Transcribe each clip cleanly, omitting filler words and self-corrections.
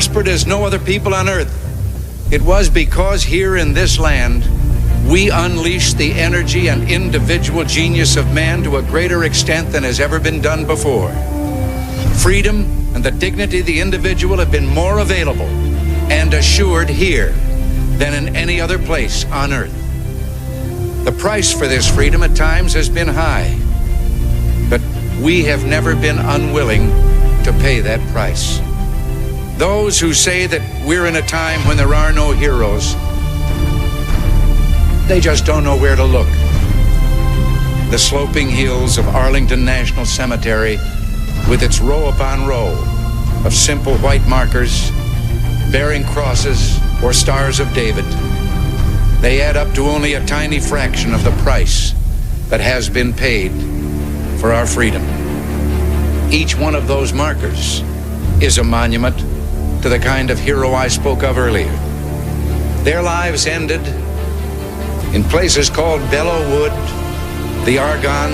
prospered as no other people on earth, it was because here in this land, we unleashed the energy and individual genius of man to a greater extent than has ever been done before. Freedom and the dignity of the individual have been more available and assured here than in any other place on earth. The price for this freedom at times has been high, but we have never been unwilling to pay that price. Those who say that we're in a time when there are no heroes, they just don't know where to look. The sloping hills of Arlington National Cemetery, with its row upon row of simple white markers bearing crosses or stars of David, they add up to only a tiny fraction of the price that has been paid for our freedom. Each one of those markers is a monument to the kind of hero I spoke of earlier. Their lives ended in places called Belleau Wood, the Argonne,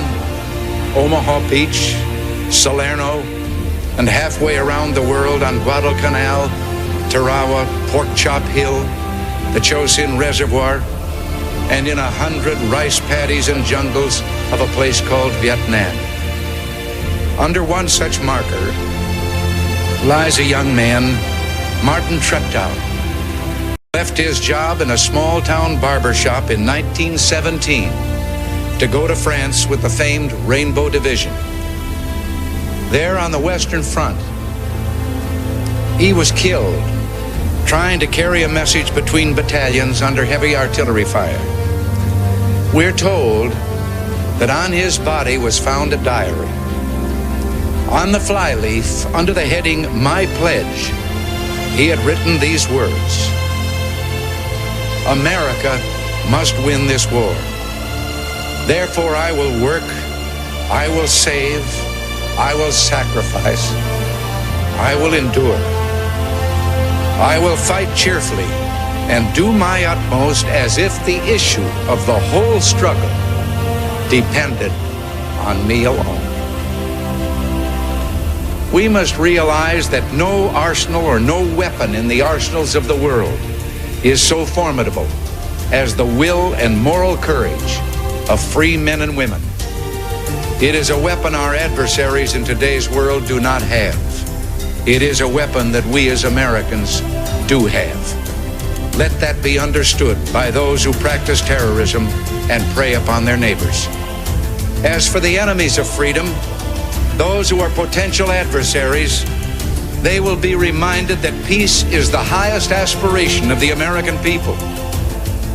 Omaha Beach, Salerno, and halfway around the world on Guadalcanal, Tarawa, Pork Chop Hill, the Chosin Reservoir, and in 100 rice paddies and jungles of a place called Vietnam. Under one such marker lies a young man, Martin Treptow. Left his job in a small-town barber shop in 1917 to go to France with the famed Rainbow Division. There on the Western Front, he was killed trying to carry a message between battalions under heavy artillery fire. We're told that on his body was found a diary. On the flyleaf, under the heading, My Pledge, he had written these words: America must win this war. Therefore I will work, I will save, I will sacrifice, I will endure. I will fight cheerfully and do my utmost as if the issue of the whole struggle depended on me alone. We must realize that no arsenal or no weapon in the arsenals of the world is so formidable as the will and moral courage of free men and women. It is a weapon our adversaries in today's world do not have. It is a weapon that we as Americans do have. Let that be understood by those who practice terrorism and prey upon their neighbors. As for the enemies of freedom, those who are potential adversaries, they will be reminded that peace is the highest aspiration of the American people.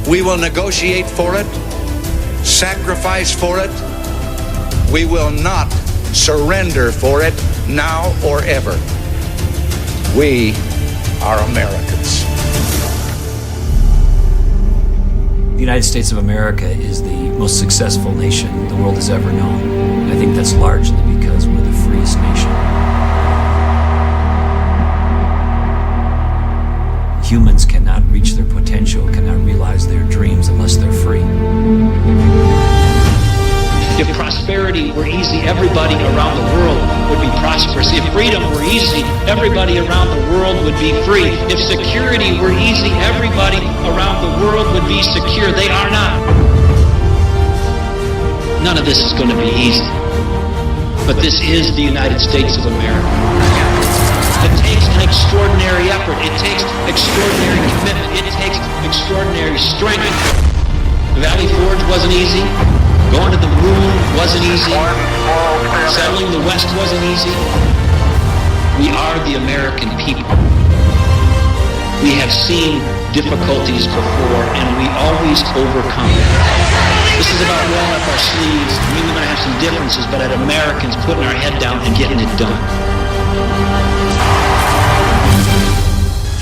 We will negotiate for it, sacrifice for it. We will not surrender for it now or ever. We are Americans. The United States of America is the most successful nation the world has ever known. I think that's largely because we're the freest nation. Humans cannot reach their potential, cannot realize their dreams unless they're free. If prosperity were easy, everybody around the world would be prosperous. If freedom were easy, everybody around the world would be free. If security were easy, everybody around the world would be secure. They are not. None of this is going to be easy. But this is the United States of America. It takes an extraordinary effort. It takes extraordinary commitment. It takes extraordinary strength. The Valley Forge wasn't easy. Going to the moon wasn't easy. Settling the West wasn't easy. We are the American people. We have seen difficulties before, and we always overcome them. This is about rolling up our sleeves. We might have some differences, but at Americans putting our head down and getting it done.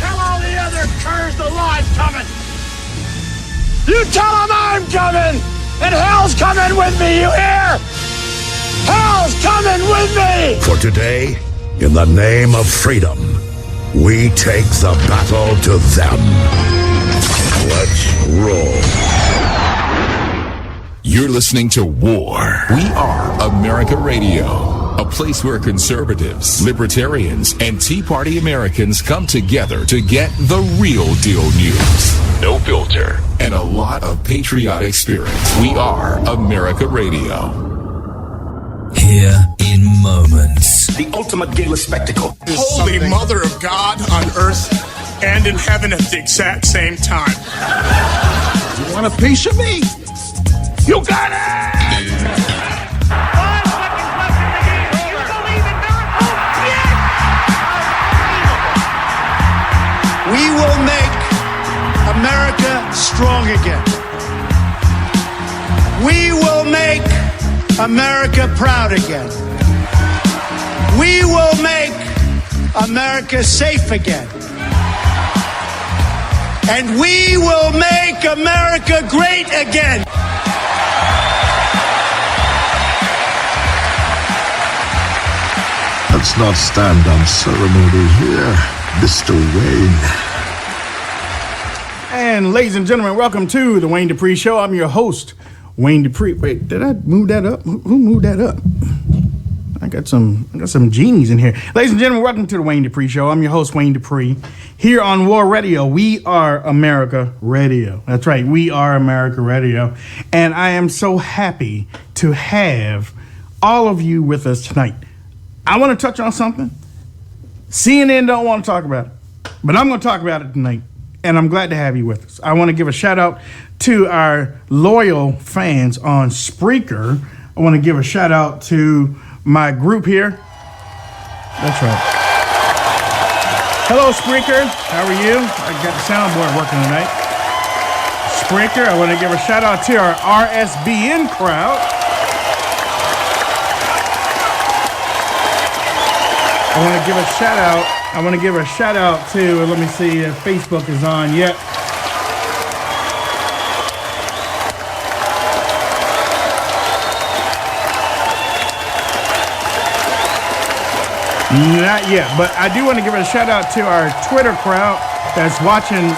Tell all the other curs the law's coming. You tell them I'm coming, and hell's coming with me, you hear? Hell's coming with me! For today, in the name of freedom, we take the battle to them. Let's roll. You're listening to War. We are America Radio. a place where conservatives, libertarians, and Tea Party Americans come together to get the real deal news. No filter, and a lot of patriotic spirit. We are America Radio. Here in moments. The ultimate gala spectacle. Holy Mother of God on earth and in heaven at the exact same time. You want a piece of me? You got it! 5 seconds left in the game. Do you believe in miracles? Yes! We will make America strong again. We will make America proud again. We will make America safe again. And we will make America great again. Let's not stand on ceremony here, Mr. Wayne. And ladies and gentlemen, welcome to the Wayne Dupree Show. I'm your host, Wayne Dupree. Wait, did I move that up? Who moved that up? I got some genies in here. Ladies and gentlemen, welcome to the Wayne Dupree Show. I'm your host, Wayne Dupree. Here on War Radio, we are America Radio. That's right, we are America Radio. And I am so happy to have all of you with us tonight. I want to touch on something. CNN don't want to talk about it, but I'm going to talk about it tonight. And I'm glad to have you with us. I want to give a shout out to our loyal fans on Spreaker. I want to give a shout out to my group here. That's right. Hello, Spreaker. How are you? I got the soundboard working tonight. Spreaker, I want to give a shout out to our RSBN crowd. I want to give a shout out to, let me see if Facebook is on yet. Not yet, but I do want to give a shout out to our Twitter crowd that's watching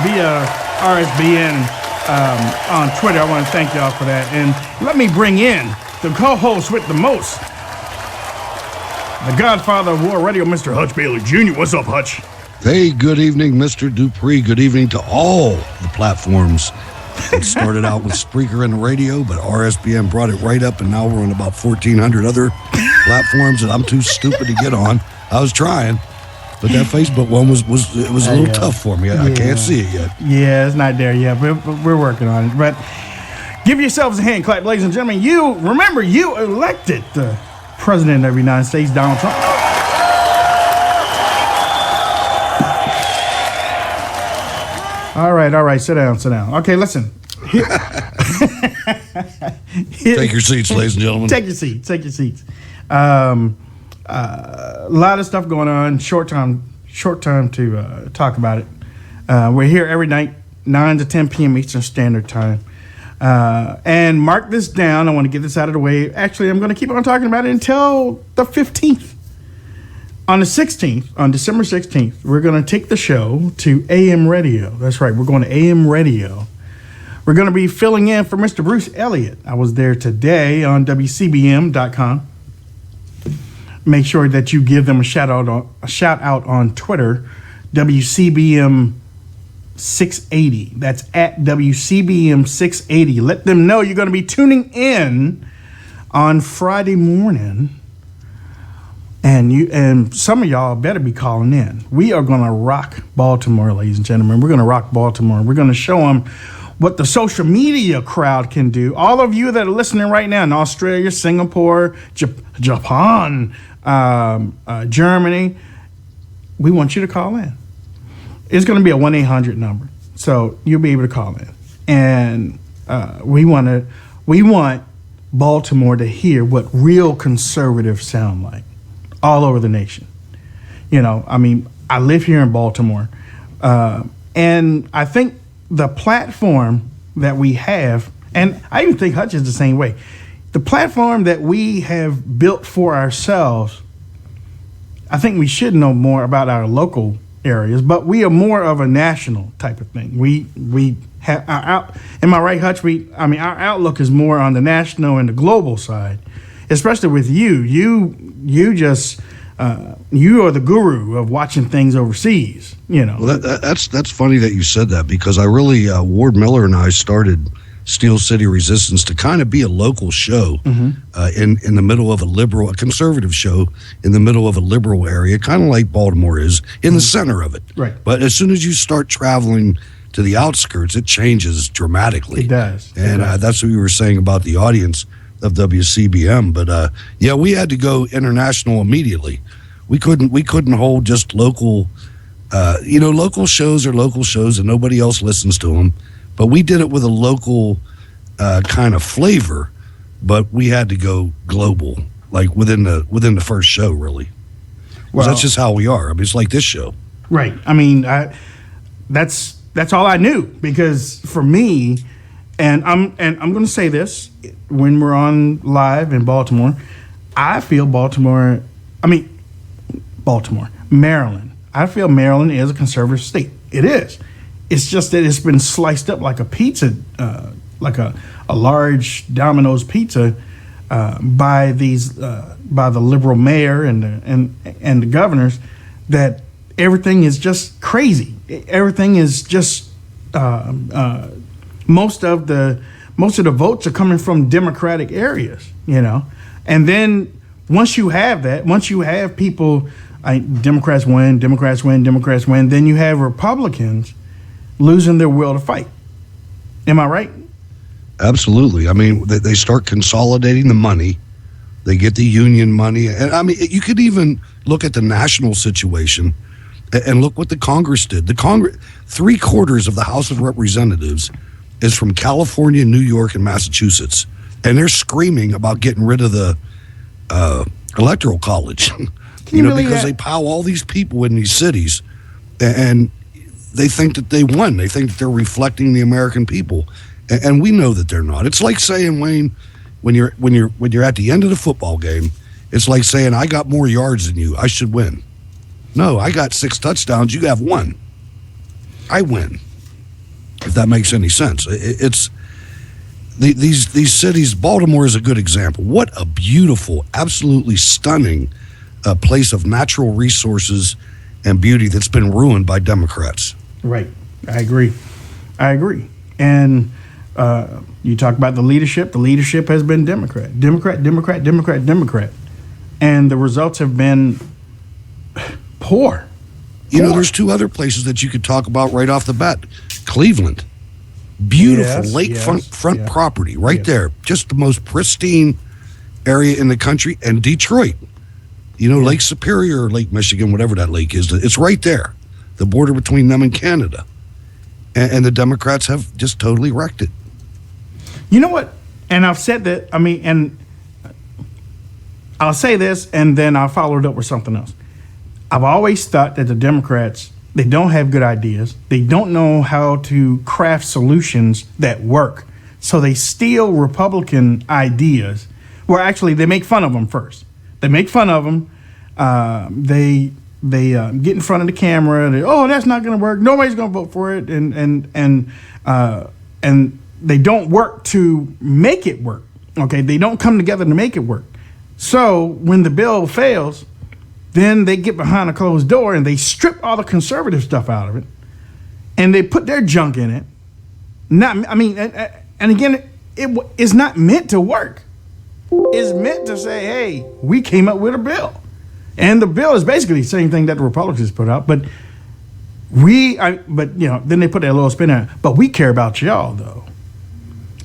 via RSBN on Twitter. I want to thank y'all for that. And let me bring in the co-host with the most, the godfather of War Radio, Mr. Hutch Bailey Jr. What's up, Hutch? Hey, good evening, Mr. Dupree. Good evening to all the platforms. It started out with Spreaker and the radio, but RSBN brought it right up, and now we're on about 1,400 other platforms that I'm too stupid to get on. I was trying, but that Facebook one was a little tough for me. I can't see it yet. Yeah, it's not there yet, but we're working on it. But give yourselves a hand clap, ladies and gentlemen. You elected the President of the United States, Donald Trump. All right. Sit down. Okay, listen. Take your seats, ladies and gentlemen. Take your seats. A lot of stuff going on. Short time to talk about it. We're here every night, 9 to 10 p.m. Eastern Standard Time. And mark this down. I want to get this out of the way. Actually, I'm going to keep on talking about it until the 15th. On the 16th, on December 16th, we're going to take the show to AM radio. That's right. We're going to AM radio. We're going to be filling in for Mr. Bruce Elliott. I was there today on WCBM.com. Make sure that you give them a shout out on Twitter, WCBM 680. That's at WCBM 680. Let them know you're going to be tuning in on Friday morning. And some of y'all better be calling in. We are going to rock Baltimore, ladies and gentlemen. We're going to rock Baltimore. We're going to show them what the social media crowd can do. All of you that are listening right now in Australia, Singapore, Japan, Germany, we want you to call in. It's going to be a 1-800 number, so you'll be able to call in. And we want Baltimore to hear what real conservatives sound like all over the nation. You know, I mean, I live here in Baltimore, and I think the platform that we have, and I even think Hutch is the same way, the platform that we have built for ourselves, I think we should know more about our local areas, but we are more of a national type of thing. We have our am I right, Hutch? Our outlook is more on the national and the global side. especially with you. You just you are the guru of watching things overseas. Well, that's funny that you said that, because I really Ward Miller and I started Steel City Resistance to kind of be a local show in the middle of a conservative show in the middle of a liberal area, kind of like Baltimore is in the center of it. Right. But as soon as you start traveling to the outskirts, it changes dramatically. It does. And that's what you were saying about the audience of WCBM. But we had to go international immediately. We couldn't hold just local. Local shows are local shows, and nobody else listens to them. But we did it with a local kind of flavor, but we had to go global, like within the first show, really. Well, that's just how we are. I mean, it's like this show, right? I mean, that's all I knew, because for me, and I'm going to say this when we're on live in Baltimore, I feel Maryland. I feel Maryland is a conservative state. It is. It's just that it's been sliced up like a pizza, like a large Domino's pizza, by the liberal mayor and the governors, that everything is just crazy. Everything is just most of the votes are coming from Democratic areas, and then once you have people, Democrats win, then you have Republicans losing their will to fight. Am I right? Absolutely. I mean, they start consolidating the money. They get the union money. And I mean, you could even look at the national situation and look what the Congress did. The Congress, 3/4 of the House of Representatives is from California, New York, and Massachusetts. And they're screaming about getting rid of the Electoral College, because they pile all these people in these cities, and they think that they won. They think that they're reflecting the American people, and we know that they're not. It's like saying, Wayne, when you're at the end of the football game, it's like saying, I got more yards than you, I should win. No, I got 6 touchdowns, you have 1. I win. If that makes any sense. It's these cities. Baltimore is a good example. What a beautiful, absolutely stunning place of natural resources and beauty that's been ruined by Democrats. Right. I agree. And you talk about the leadership. The leadership has been Democrat. And the results have been poor. There's 2 other places that you could talk about right off the bat. Cleveland. Beautiful lakefront property right there. Just the most pristine area in the country. And Detroit. Lake Superior or Lake Michigan, whatever that lake is, it's right there. The border between them and Canada. And the Democrats have just totally wrecked it. You know what? And I've said that, and I'll say this, and then I'll follow it up with something else. I've always thought that the Democrats, they don't have good ideas. They don't know how to craft solutions that work. So they steal Republican ideas. Well, actually, they make fun of them first. They make fun of them. They get in front of the camera. That's not going to work. Nobody's going to vote for it. And they don't work to make it work. Okay, they don't come together to make it work. So when the bill fails, then they get behind a closed door and they strip all the conservative stuff out of it, and they put their junk in it. And again, it's not meant to work. It's meant to say, hey, we came up with a bill. And the bill is basically the same thing that the Republicans put out, but then they put that little spin on it. But we care about y'all, though.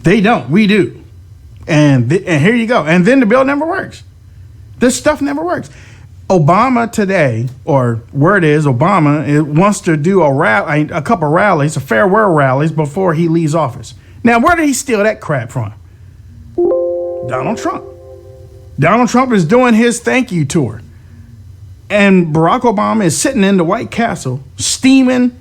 They don't. We do. And here you go. And then the bill never works. This stuff never works. Obama today, or where it is, Obama wants to do a couple rallies, a farewell rallies, before he leaves office. Now, where did he steal that crap from? Donald Trump. Donald Trump is doing his thank you tour. And Barack Obama is sitting in the White Castle, steaming,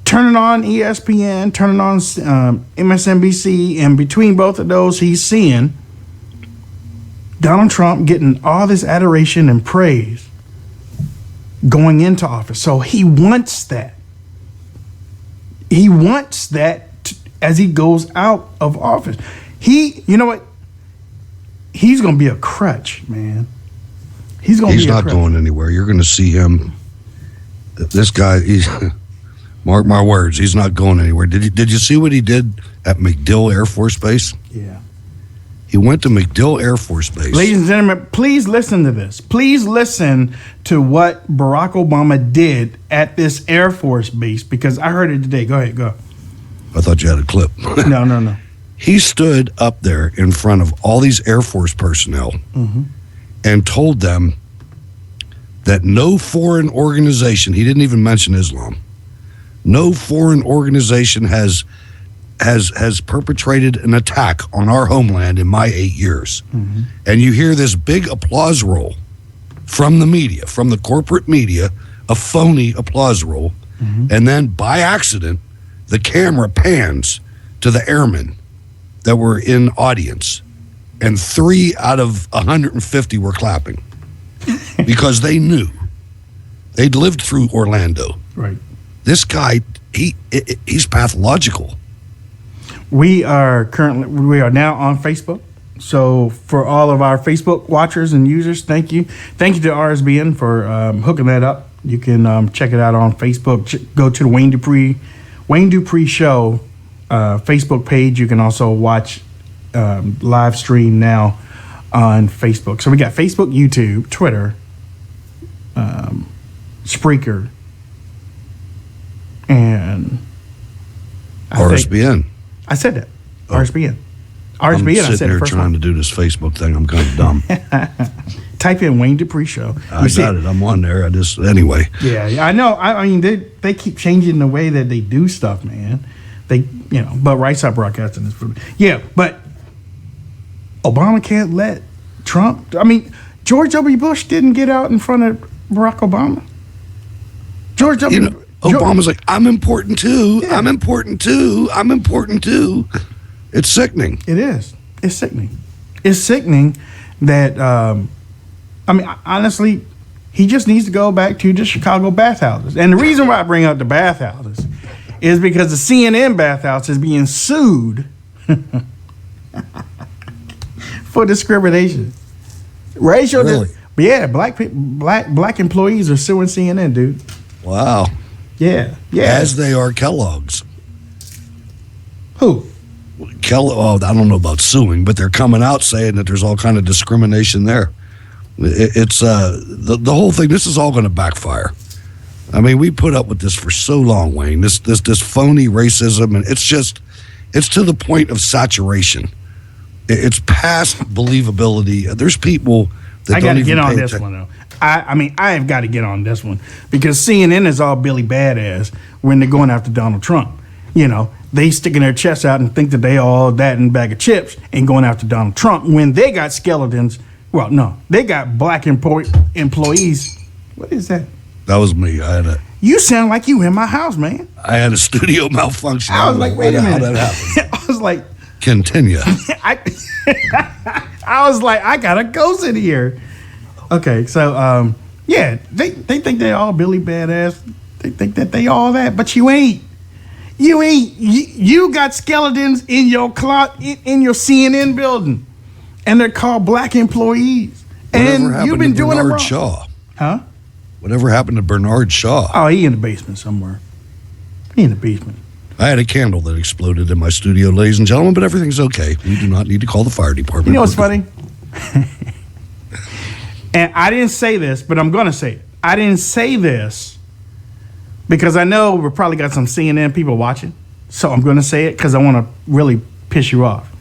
turning on ESPN, turning on MSNBC, and between both of those, he's seeing Donald Trump getting all this adoration and praise going into office. So he wants that. He wants that as he goes out of office. You know what? he's going to be a crutch, man. He's not going anywhere. You're going to see him. This guy, mark my words, he's not going anywhere. Did you see what he did at MacDill Air Force Base? Yeah. He went to MacDill Air Force Base. Ladies and gentlemen, please listen to this. Please listen to what Barack Obama did at this Air Force base, because I heard it today. Go ahead, go. I thought you had a clip. No. He stood up there in front of all these Air Force personnel and told them that no foreign organization, he didn't even mention Islam, no foreign organization has perpetrated an attack on our homeland in my 8 years. And you hear this big applause roll from the media, from the corporate media, a phony applause roll. And then by accident, the camera pans to the airmen that were in audience, and 3 out of 150 were clapping because they knew. They'd lived through Orlando. Right. This guy, he's pathological. We are now on Facebook. So for all of our Facebook watchers and users, thank you. Thank you to RSBN for hooking that up. You can check it out on Facebook. Go to the Wayne Dupree Show Facebook page. You can also watch live stream now on Facebook. So we got Facebook, YouTube, Twitter, Spreaker, and RSBN. I said that. Oh. RSBN. I'm I sitting said here it first trying to do this Facebook thing. I'm kind of dumb. Type in Wayne Dupree Show. I got it. I'm on there. Anyway. Yeah, I know. I mean, they keep changing the way that they do stuff, man. But Right Side Broadcasting is but Obama can't let Trump. I mean, George W. Bush didn't get out in front of Barack Obama. Obama's like, I'm important too. Yeah. I'm important too. I'm important too. It's sickening. It is. It's sickening. It's sickening that, honestly, he just needs to go back to the Chicago bathhouses. And the reason why I bring up the bathhouses is because the CNN bathhouse is being sued for discrimination. Racial. Really? Black employees are suing CNN, dude. Wow. Yeah. As they are Kellogg's. Who? I don't know about suing, but they're coming out saying that there's all kind of discrimination there. It's the whole thing. This is all going to backfire. I mean, we put up with this for so long, Wayne. This phony racism, and it's to the point of saturation. It's past believability. There's people that I don't gotta even get on pay this attention. one though. I have got to get on this one because CNN is all Billy Badass when they're going after Donald Trump. They sticking their chests out and think that they all that in a bag of chips and going after Donald Trump when they got skeletons. Well, no, they got black employees. What is that? That was me. You sound like you in my house, man. I had a studio malfunction. I was like, wait a minute. How that happened? I was like, continue. I was like, I got a ghost in here. Okay, so they think they all Billy Badass. They think that they all that, but you ain't. You got skeletons in your in your CNN building, and they're called black employees. And you've been doing it wrong. Shaw? Huh? Whatever happened to Bernard Shaw? Oh, he in the basement somewhere. He in the basement. I had a candle that exploded in my studio, ladies and gentlemen, but everything's okay. We do not need to call the fire department. You know what's funny? And I didn't say this, but I'm going to say it. I didn't say this because I know we've probably got some CNN people watching. So I'm going to say it because I want to really piss you off.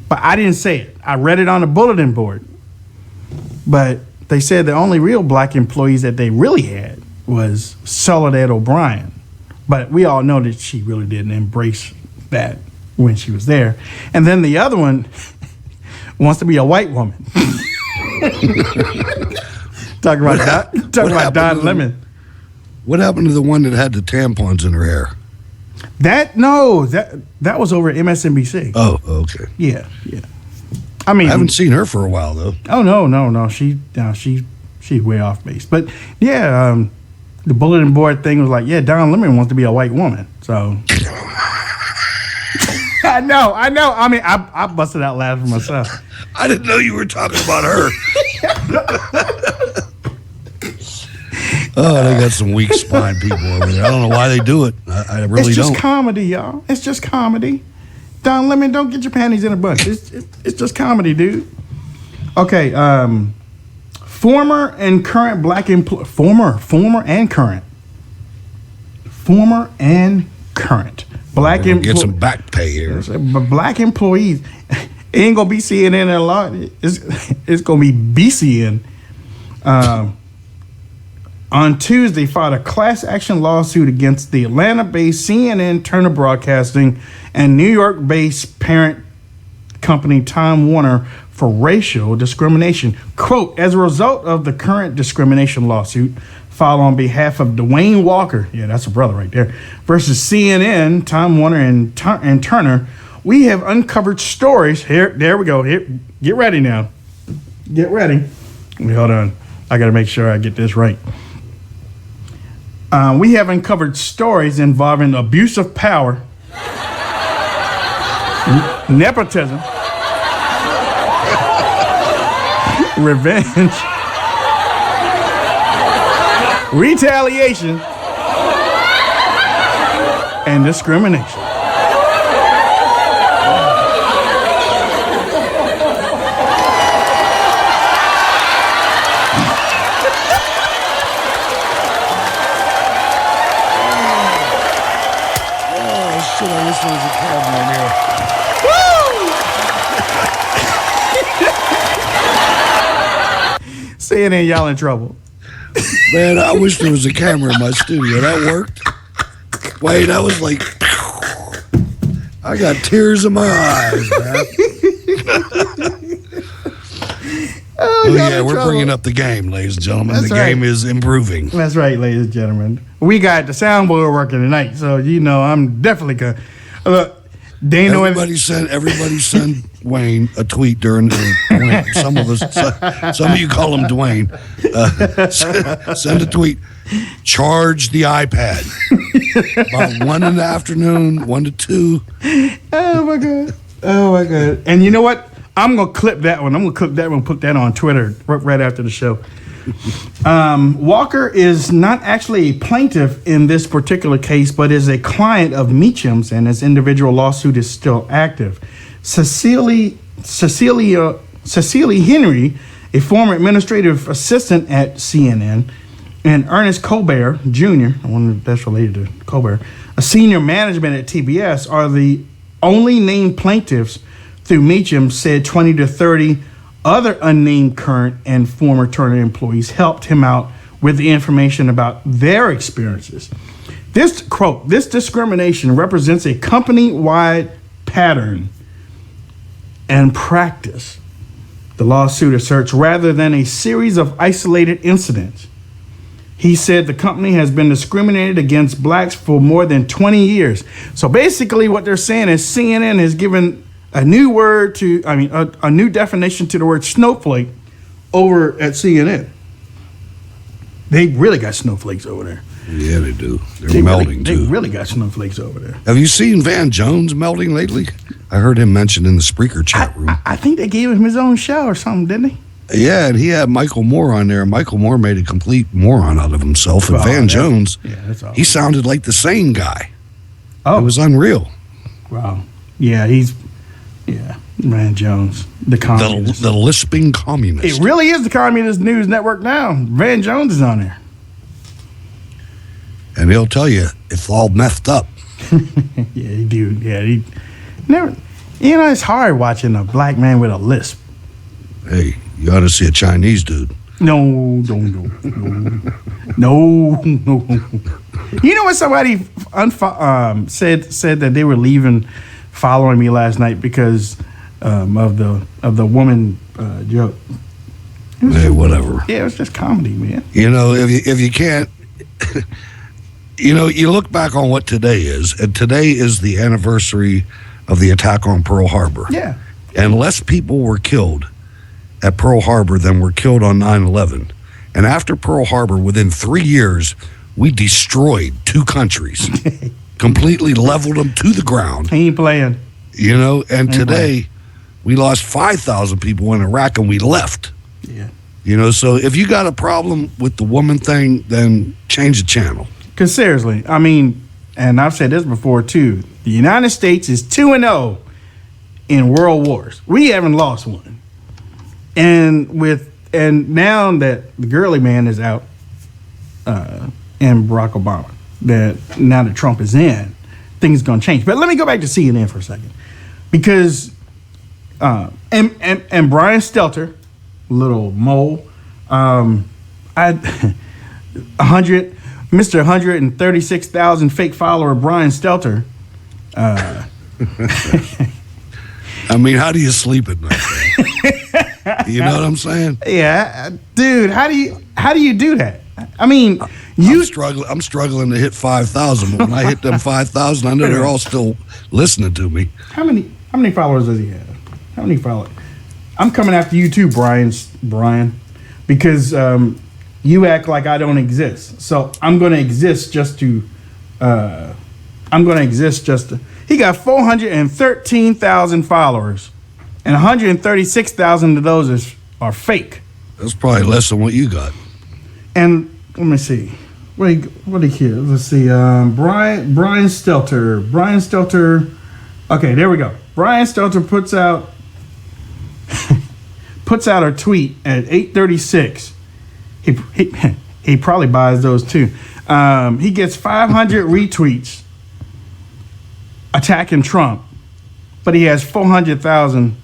But I didn't say it. I read it on the bulletin board. But they said the only real black employees that they really had was Soledad O'Brien. But we all know that she really didn't embrace that when she was there. And then the other one wants to be a white woman. Talk about Don Lemon. What happened to the one that had the tampons in her hair? That was over at MSNBC. Oh, okay. Yeah. I mean, I haven't seen her for a while though. Oh no. She's way off base. But yeah, the bulletin board thing was like, yeah, Don Lemon wants to be a white woman. So I know. I mean, I busted out laughing myself. I didn't know you were talking about her. Oh, they got some weak spine people over there. I don't know why they do it. I really don't. It's just comedy, y'all. It's just comedy. Don't get your panties in a bunch. It's just comedy, dude. Okay, former and current black former and current black get some back pay here. Black employees. It ain't gonna be CNN a lot. It's gonna be BCN. On Tuesday, filed a class action lawsuit against the Atlanta-based CNN, Turner Broadcasting, and New York-based parent company Time Warner for racial discrimination. Quote, as a result of the current discrimination lawsuit filed on behalf of Dwayne Walker, yeah, that's a brother right there, versus CNN, Time Warner, and Turner, we have uncovered stories. There we go. Here, get ready now. Get ready. Hold on. I got to make sure I get this right. We have uncovered stories involving abuse of power, nepotism, revenge, retaliation, and discrimination. CNN, y'all in trouble. Man, I wish there was a camera in my studio. That worked. Wait, I was like, I got tears in my eyes, man. Oh yeah, we're bringing up the game, ladies and gentlemen. That's the game is improving. That's right, ladies and gentlemen. We got the soundboard working tonight, so you know I'm definitely gonna look. Everybody send Wayne a tweet during Dwayne. Some of you call him Dwayne. Send a tweet. Charge the iPad. About 1 in the afternoon, 1 to 2. Oh my god. And you know what? I'm gonna clip that one. Put that on Twitter right after the show. Walker is not actually a plaintiff in this particular case, but is a client of Meacham's, and his individual lawsuit is still active. Cecilia Henry, a former administrative assistant at CNN, and Ernest Colbert Jr., I wonder if that's related to Colbert, a senior management at TBS, are the only named plaintiffs through Meacham, said 20 to 30 other unnamed current and former Turner employees helped him out with the information about their experiences. This, quote, this discrimination represents a company-wide pattern and practice, the lawsuit asserts, rather than a series of isolated incidents. He said the company has been discriminated against blacks for more than 20 years. So basically what they're saying is CNN has given a new a new definition to the word snowflake over at CNN. They really got snowflakes over there. Yeah, they do. They're melting, too. They really got snowflakes over there. Have you seen Van Jones melting lately? I heard him mentioned in the Spreaker chat room. I think they gave him his own show or something, didn't they? Yeah, and he had Michael Moore on there. Michael Moore made a complete moron out of himself. And Van Jones, he sounded like the sane guy. Oh. It was unreal. Wow. Yeah, Van Jones, the communist. The lisping communist. It really is the Communist News Network now. Van Jones is on there. And he'll tell you it's all messed up. Yeah, he do. Yeah, he never. You know, it's hard watching a black man with a lisp. Hey, you ought to see a Chinese dude. No. You know what? Somebody said that they were leaving, following me last night because of the woman joke. Hey, whatever. Yeah, it was just comedy, man. You know, if you can't. You know, you look back on what today is, and today is the anniversary of the attack on Pearl Harbor. Yeah. And less people were killed at Pearl Harbor than were killed on 9/11. And after Pearl Harbor, within 3 years, we destroyed 2 countries, completely leveled them to the ground. He ain't playing. You know, and today we lost 5,000 people in Iraq and we left. Yeah. You know, so if you got a problem with the woman thing, then change the channel. Because seriously, I mean, and I've said this before too, the United States is 2-0 in world wars. We haven't lost one. And now that the girly man is out, and Barack Obama, now that Trump is in, things are going to change. But let me go back to CNN for a second, because and Brian Stelter, little mole, Mr. 136,000 fake follower Brian Stelter. I mean, how do you sleep at night? You know what I'm saying? Yeah, dude. How do you do that? I mean, I'm struggling to hit 5,000, but when I hit them 5,000, I know they're all still listening to me. How many followers does he have? How many followers? I'm coming after you too, Brian, because you act like I don't exist. So I'm going to exist just to. He got 413,000 followers, and 136,000 of those are fake. That's probably less than what you got. And let me see. What do you hear? Let's see. Brian Stelter. Okay, there we go. Brian Stelter puts out a tweet at 8:36. He probably buys those too. He gets 500 retweets attacking Trump, but he has 400,000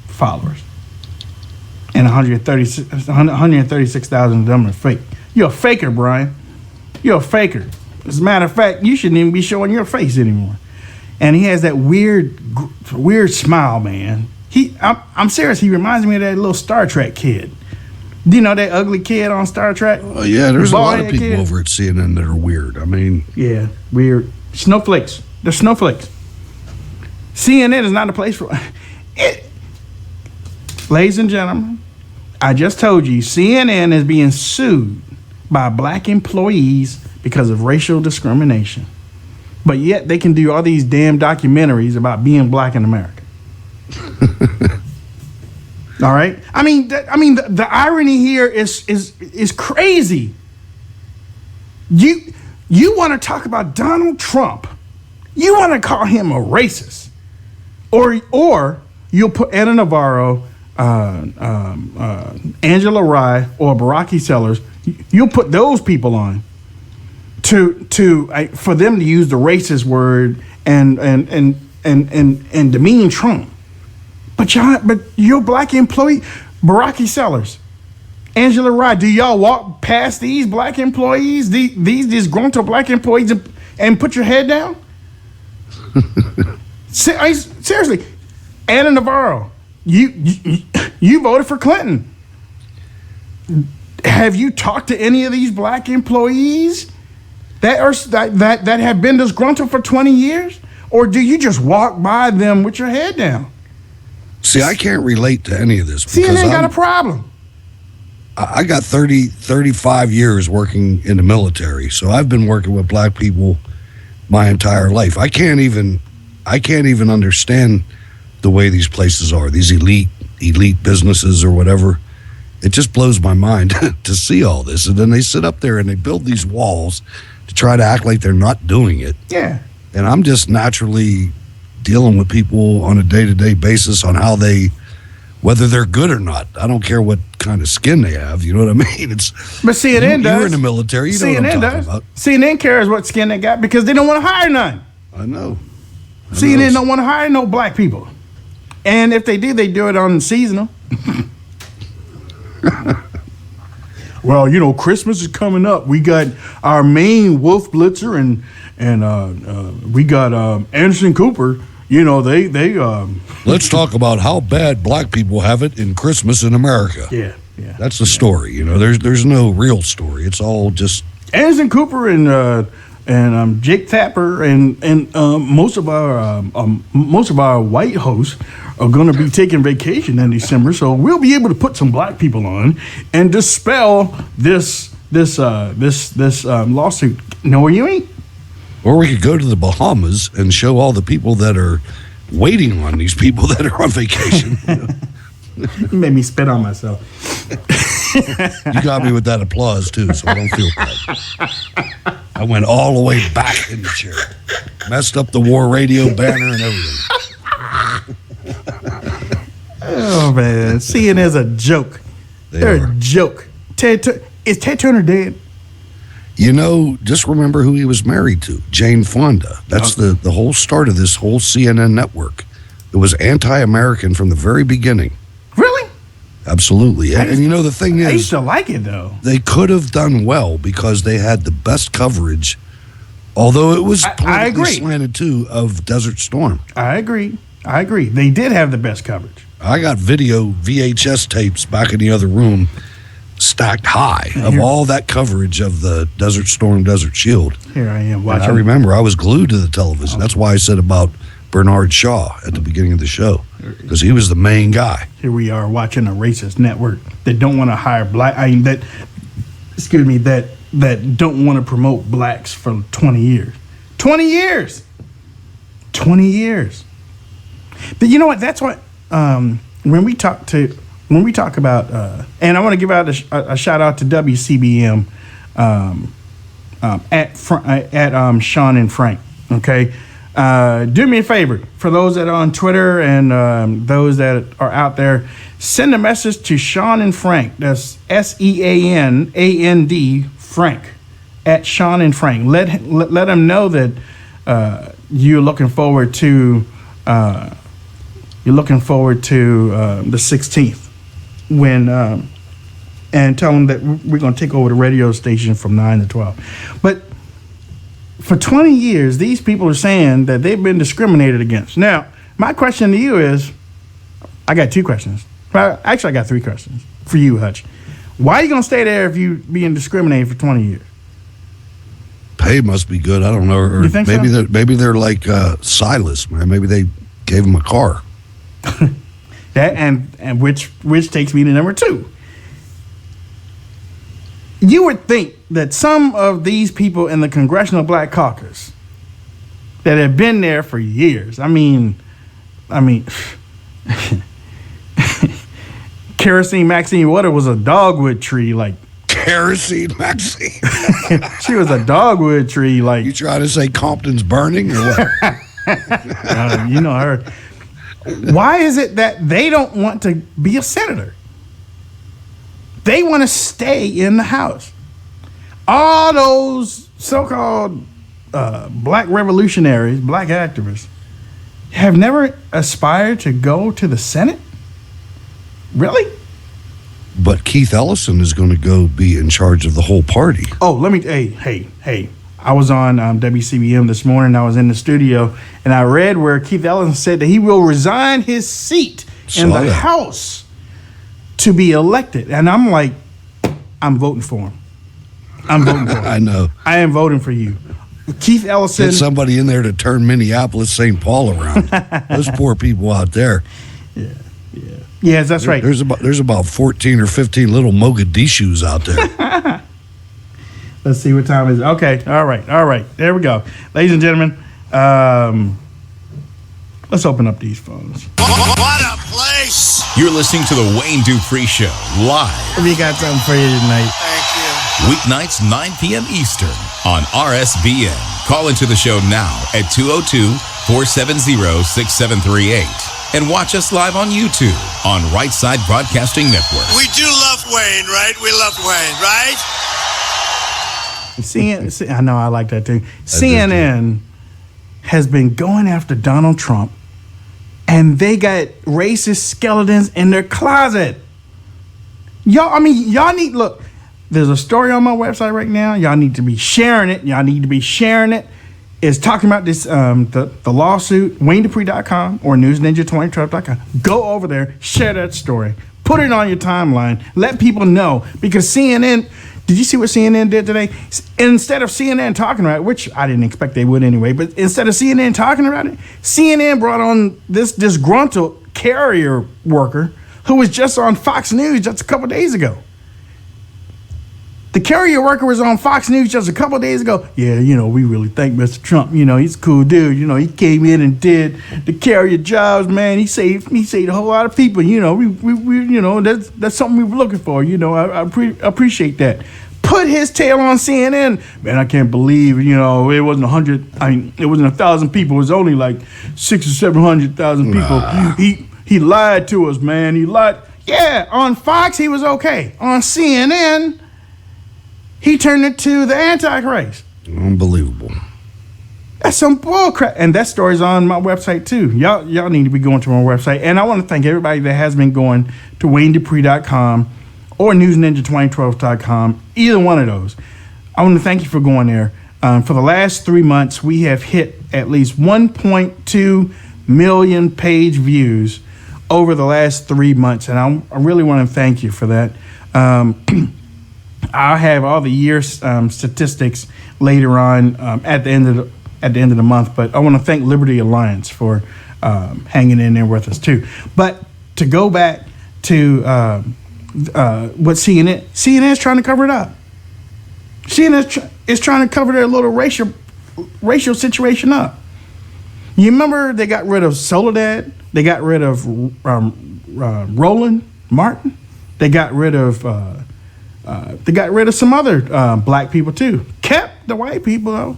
followers. And 136,000 of them are fake. You're a faker, Brian. You're a faker. As a matter of fact, you shouldn't even be showing your face anymore. And he has that weird smile, man. I'm serious. He reminds me of that little Star Trek kid. Do you know that ugly kid on Star Trek? Oh, yeah, there's a lot of people over at CNN that are weird. I mean... Yeah, weird. Snowflakes. They're snowflakes. CNN is not a place for... Ladies and gentlemen, I just told you, CNN is being sued by black employees because of racial discrimination. But yet they can do all these damn documentaries about being black in America. All right? I mean, the irony here is crazy. You want to talk about Donald Trump. You want to call him a racist. Or you'll put Anna Navarro, Angela Rye, or Baraki Sellers. You'll put those people on for them to use the racist word and demean Trump. But your black employee, Baraki Sellers, Angela Rye, do y'all walk past these black employees, these disgruntled black employees, and put your head down? Seriously, Anna Navarro, you voted for Clinton. Have you talked to any of these black employees that have been disgruntled for 20 years? Or do you just walk by them with your head down? See, I can't relate to any of this. CNN got a problem. I got 35 years working in the military, so I've been working with black people my entire life. I can't even understand the way these places are, these elite businesses or whatever. It just blows my mind to see all this. And then they sit up there and they build these walls to try to act like they're not doing it. Yeah. And I'm just naturally dealing with people on a day-to-day basis on how whether they're good or not. I don't care what kind of skin they have. You know what I mean? But CNN does. You're in the military. You know what I'm talking about. CNN cares what skin they got because they don't want to hire none. I know. CNN don't want to hire no black people. And if they do, they do it on seasonal. Well, Christmas is coming up. We got our main Wolf Blitzer and we got Anderson Cooper. Let's talk about how bad black people have it in Christmas in America. Yeah. That's the story. There's no real story. It's all just Anderson Cooper and Jake Tapper and most of our white hosts are going to be taking vacation in December, so we'll be able to put some black people on and dispel this lawsuit. No, you ain't. Or we could go to the Bahamas and show all the people that are waiting on these people that are on vacation. You made me spit on myself. You got me with that applause, too, so I don't feel bad. I went all the way back in the chair. Messed up the war radio banner and everything. Oh, man. CNN is a joke. They're a joke. Is Ted Turner dead? You know, just remember who he was married to, Jane Fonda. That's the whole start of this whole CNN network. It was anti-American from the very beginning. Really? Absolutely. And you know, the thing is, I used to like it, though. They could have done well because they had the best coverage, although it was politically slanted, too, of Desert Storm. I agree. They did have the best coverage. I got video VHS tapes back in the other room stacked high of all that coverage of the Desert Storm, Desert Shield. Here I am watching. And I remember I was glued to the television. That's why I said about Bernard Shaw at the beginning of the show, because he was the main guy. Here we are watching a racist network that don't want to hire that don't want to promote blacks for 20 years. 20 years. 20 years. But you know what? That's what when we talk about, and I want to give out a shout out to WCBM at Sean and Frank. Okay, do me a favor, for those that are on Twitter and those that are out there, send a message to Sean and Frank. That's SEANAND Frank at Sean and Frank. Let them know that you're looking forward to the 16th. When and tell them that we're going to take over the radio station from 9 to 12. But for 20 years, these people are saying that they've been discriminated against. Now, my question to you is, I got two questions. Actually, I got three questions for you, Hutch. Why are you going to stay there if you're being discriminated for 20 years? Pay must be good. I don't know. Or you think maybe so? Maybe they're like Silas, man. Maybe they gave him a car. That and which takes me to number two. You would think that some of these people in the Congressional Black Caucus that have been there for years, I mean, Kerosene Maxine Water was a dogwood tree, like Kerosene Maxine. She was a dogwood tree, like. You trying to say Compton's burning or what? You know her. Why is it that they don't want to be a senator? They want to stay in the House. All those so-called black revolutionaries, black activists, have never aspired to go to the Senate? Really? But Keith Ellison is going to go be in charge of the whole party. Oh, let me, hey. I was on WCBM this morning. I was in the studio, and I read where Keith Ellison said that he will resign his seat in the House to be elected. And I'm like, I'm voting for him. I'm voting for him. I know. I am voting for you. Keith Ellison. Get somebody in there to turn Minneapolis, St. Paul around. Those poor people out there. Yeah, that's right. There's about 14 or 15 little Mogadishus out there. Let's see what time it is. Okay, all right. There we go. Ladies and gentlemen, let's open up these phones. What a place! You're listening to the Wayne Dupree Show live. We got something for you tonight. Thank you. Weeknights 9 p.m. Eastern on RSBN. Call into the show now at 202-470-6738. And watch us live on YouTube on Right Side Broadcasting Network. We do love Wayne, right? We love Wayne, right? I know, I like that too. CNN has been going after Donald Trump, and they got racist skeletons in their closet. Y'all need, look, there's a story on my website right now. Y'all need to be sharing it. It's talking about this, the lawsuit, WayneDupree.com or NewsNinja2012.com. Go over there, share that story, put it on your timeline, let people know, because CNN. Did you see what CNN did today? Instead of CNN talking about it, which I didn't expect they would anyway, but instead of CNN talking about it, CNN brought on this disgruntled carrier worker who was just on Fox News just a couple days ago. The carrier worker was on Fox News just a couple of days ago. Yeah, we really thank Mr. Trump. He's a cool dude. He came in and did the carrier jobs, man. He saved a whole lot of people. We that's something we were looking for. I appreciate that. Put his tail on CNN. Man, I can't believe, it wasn't 100. It wasn't 1,000 people. It was only like 600,000 or 700,000 people. He lied to us, man. He lied. Yeah, on Fox, he was okay. On CNN, he turned it to the Antichrist. Unbelievable. That's some bull crap. And that story's on my website, too. Y'all need to be going to my website. And I want to thank everybody that has been going to WayneDupree.com or NewsNinja2012.com, either one of those. I want to thank you for going there. For the last 3 months, we have hit at least 1.2 million page views over the last 3 months, and I really want to thank you for that. I'll have all the year statistics later on at the end of the month, but I want to thank Liberty Alliance for hanging in there with us too. But to go back to what CNN is trying to cover it up. CNN is trying to cover their little racial situation up. You remember they got rid of Soledad? They got rid of Roland Martin. They got rid of some other black people too. Kept the white people though.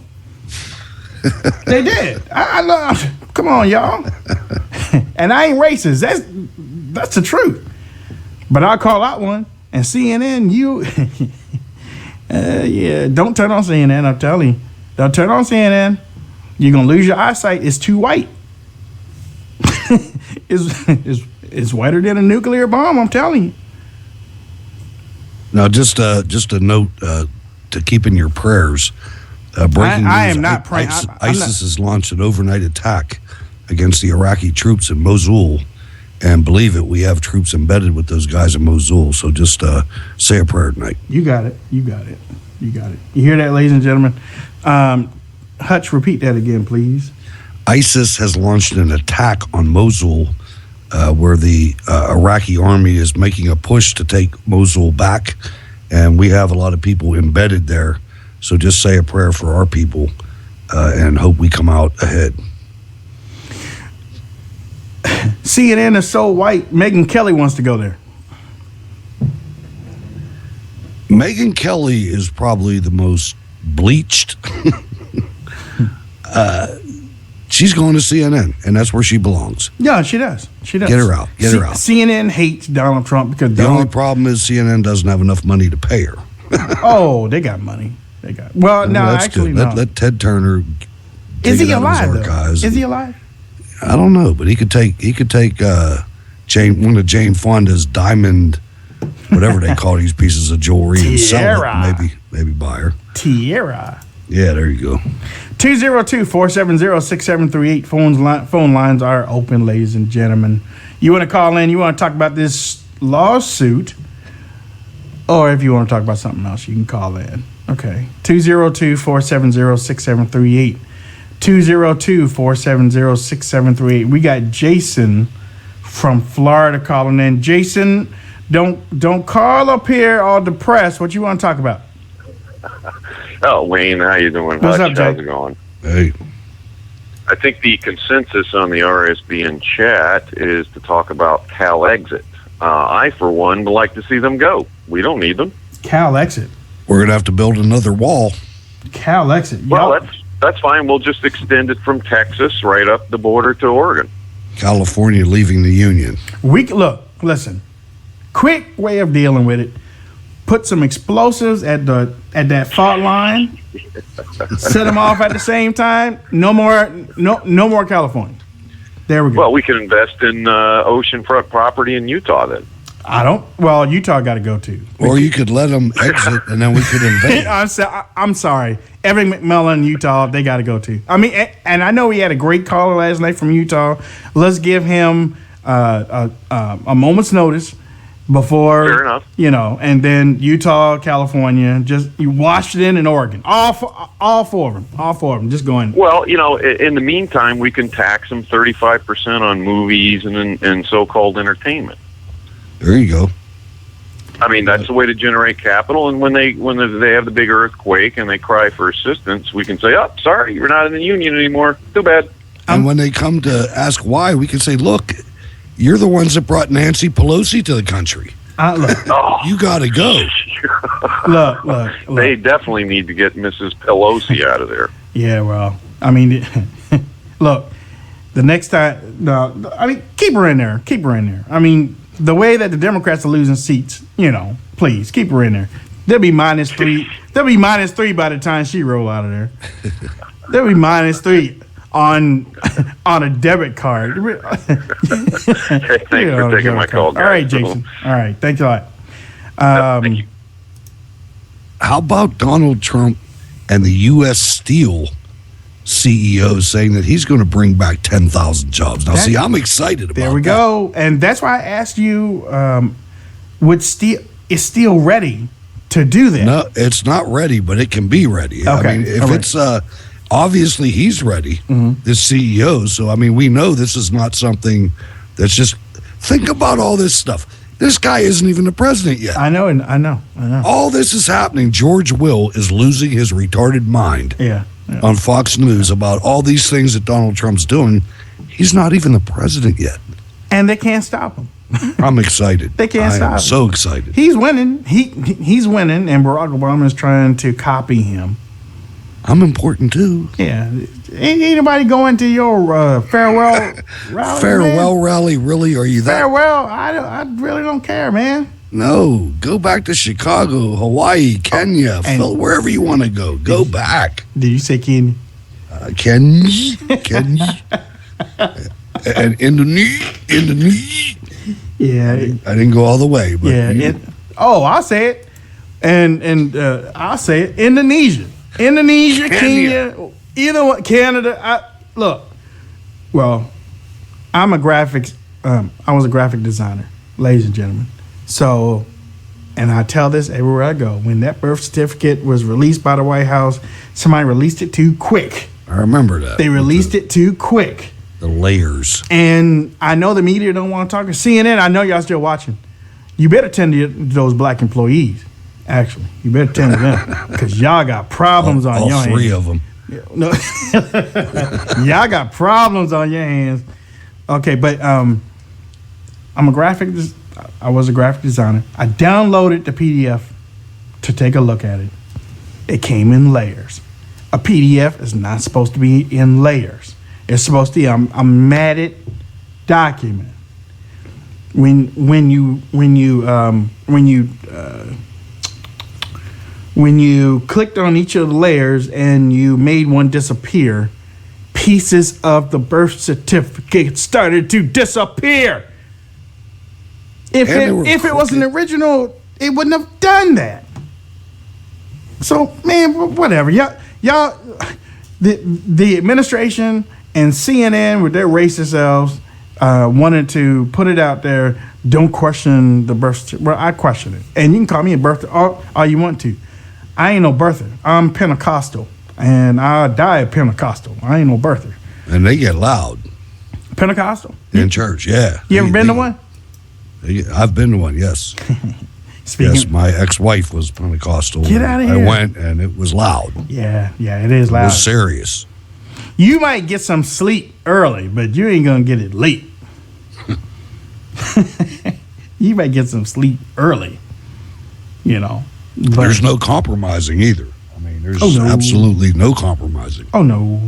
They did. I love. Come on, y'all. And I ain't racist. That's the truth. But I'll call out one. And CNN, yeah, don't turn on CNN. I'm telling you, don't turn on CNN. You're gonna lose your eyesight. It's too white. It's whiter than a nuclear bomb. I'm telling you. Now, just a note to keep in your prayers. Breaking news, I am not praying. ISIS has launched an overnight attack against the Iraqi troops in Mosul. And believe it, we have troops embedded with those guys in Mosul. So just say a prayer tonight. You got it. You hear that, ladies and gentlemen? Hutch, repeat that again, please. ISIS has launched an attack on Mosul where the Iraqi army is making a push to take Mosul back. And we have a lot of people embedded there. So just say a prayer for our people and hope we come out ahead. CNN is so white, Megyn Kelly wants to go there. Megyn Kelly is probably the most bleached. She's going to CNN, and that's where she belongs. Yeah, she does. Get her out. Get her out. CNN hates Donald Trump because the only problem is CNN doesn't have enough money to pay her. Oh, they got money. Actually, no. Let Ted Turner. Is he alive? Is he alive? I don't know, but he could take one of Jane Fonda's diamond, whatever they call these pieces of jewelry, and sell it. Maybe buy her. Tiara. Yeah, there you go. 202-470-6738. Phone lines are open, ladies and gentlemen. You want to call in? You want to talk about this lawsuit? Or if you want to talk about something else, you can call in. Okay. 202-470-6738. 202-470-6738. We got Jason from Florida calling in. Jason, don't call up here all depressed. What you want to talk about? Oh, Wayne, how you doing? What's up, Jay? How's it going? Hey. I think the consensus on the RSBN chat is to talk about Cal Exit. I, for one, would like to see them go. We don't need them. Cal Exit. We're going to have to build another wall. Cal Exit. Well, that's fine. We'll just extend it from Texas right up the border to Oregon. California leaving the Union. Listen. Quick way of dealing with it. Put some explosives at that fault line. Set them off at the same time. No more California. There we go. Well, we can invest in oceanfront property in Utah then. Utah got to go too. Or you could let them exit and then we could invade. I'm sorry. Evan McMillan, Utah, they got to go too. I mean, and I know we had a great caller last night from Utah. Let's give him a moment's notice before, fair enough. And then Utah, California, just Washington and Oregon, all four of them, just going. Well, in the meantime, we can tax them 35% on movies and so-called entertainment. There you go. I mean, that's the way to generate capital. And when they have the big earthquake and they cry for assistance, we can say, "Oh, sorry, you're not in the union anymore. Too bad." And when they come to ask why, we can say, "Look, you're the ones that brought Nancy Pelosi to the country. Look, you got to go." Look. They definitely need to get Mrs. Pelosi out of there. Yeah, well, I mean, look, the next time, no, I mean, keep her in there. Keep her in there. I mean, the way that the Democrats are losing seats, please keep her in there. They'll be -3. They'll be -3 by the time she roll out of there. They'll be -3 on a debit card. Hey, thanks for taking my call, guys. All right, Jason. All right, thanks a lot. Thank you. How about Donald Trump and the U.S. Steel CEO saying that he's going to bring back 10,000 jobs? Now, see, I'm excited about that. There we go. And that's why I asked you, is Steel ready to do that? No, it's not ready, but it can be ready. Okay. I mean, if it's obviously he's ready, the CEO. So, I mean, we know this is not something that's just, think about all this stuff. This guy isn't even the president yet. I know. All this is happening. George Will is losing his retarded mind on Fox News about all these things that Donald Trump's doing. He's not even the president yet. And they can't stop him. I'm excited. They can't stop him. I'm so excited. He's winning. He's winning, and Barack Obama is trying to copy him. I'm important too. Yeah. Ain't anybody going to your farewell rally? Farewell rally, really? Are you that? Farewell? I really don't care, man. No, go back to Chicago, Hawaii, Kenya, wherever you want to go. Go back. Did you say Kenya? Kenya. And Indonesia. Yeah. I didn't go all the way, but I'll say it. And I'll say it. Indonesia, Kenya, either one, Canada. Look, well, I was a graphic designer, ladies and gentlemen. So, and I tell this everywhere I go, when that birth certificate was released by the White House, somebody released it too quick. I remember that. They released it too quick. The layers. And I know the media don't want to talk. CNN, I know y'all still watching. You better tend to those black employees. Actually, you better tend to them because y'all got problems on your hands. All three of them. No, y'all got problems on your hands. Okay, but I was a graphic designer. I downloaded the PDF to take a look at it. It came in layers. A PDF is not supposed to be in layers. It's supposed to be a matted document. When you clicked on each of the layers and you made one disappear, pieces of the birth certificate started to disappear. If it was an original, it wouldn't have done that. So, man, whatever. Y'all, the administration and CNN with their racist selves wanted to put it out there. Don't question the birth certificate. Well, I question it. And you can call me a birther all you want to. I ain't no birther. I'm Pentecostal. And I'll die a Pentecostal. I ain't no birther. And they get loud. Pentecostal? In church, yeah. You ever been to one? I've been to one, yes. Yes, my ex-wife was Pentecostal. Get out of here. I went, and it was loud. Yeah, it is loud. It was serious. You might get some sleep early, but you ain't going to get it late. You might get some sleep early, But there's no compromising either. I mean, there's absolutely no compromising. Oh, no.